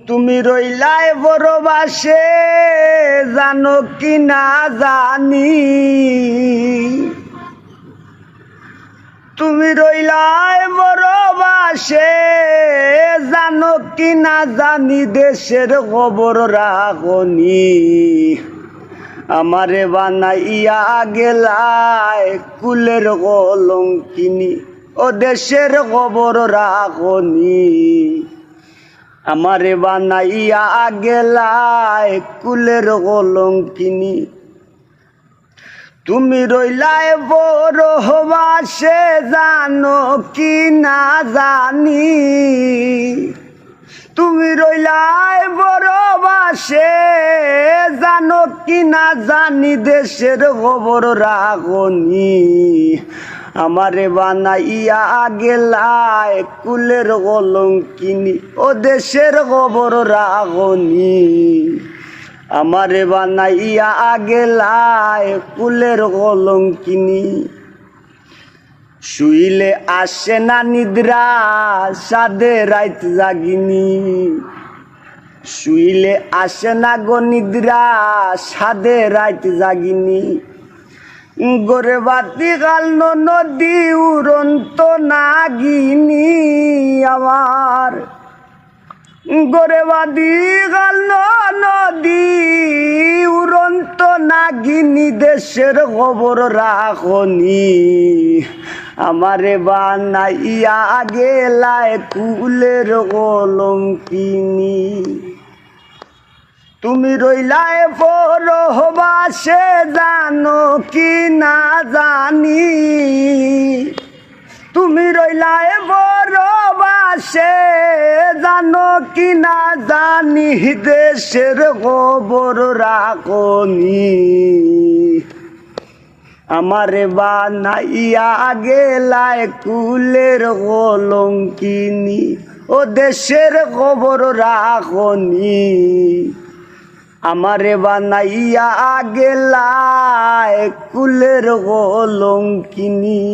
তুমি রইলাই বড়বাসে জানো কি না জানি, তুমি রইলাই বড়বাসে জানো কি না জানি, দেশের খবর রাখনি। আমারে বানাইয়া গেলাই কুলের কলঙ্কিনী, ও দেশের খবর রাখনি। আমারে বানাইয়া গেলাই কুলের কলঙ্কিনী। তুমি রইলাই বড়বাসে জানো কি না জানি, তুমি রইলাই বড়বাসে জানো কি না জানি, দেশের খবর রাখনি। আমারে বানাইয়া গেলাই কুলের কলঙ্কিনী, ও দেশের খবর রাখনি। আমারে বানাইয়া গেলাই কুলের কলঙ্কিনী। শুইলে আসে না নিদ্রা সাধে রাত জাগিনী, শুইলে আসে না গো নিদ্রা সাধে রাত জাগিনী। গোরে বাতি গাল নদী উড়ন্ত নাগিনী, আমার গোরে বাতি গাল নদী উড়ন্ত নাগিনী, দেশের খবর রাখনি। আমারে বানাইয়া গেলাই কুলের কলঙ্কিনী। তুমি রইলাই বড়বাসে জানো কি না জানি, তুমি রইলাই বড়বাসে জানো কি না জানি, দেশের খবর রাখনি। আমারে বানাইয়া গেলাই কুলের কলঙ্কিনী, ও দেশের খবর রাখনি। আমারে বানাইয়া গেলাই কুলের কলঙ্কিনী।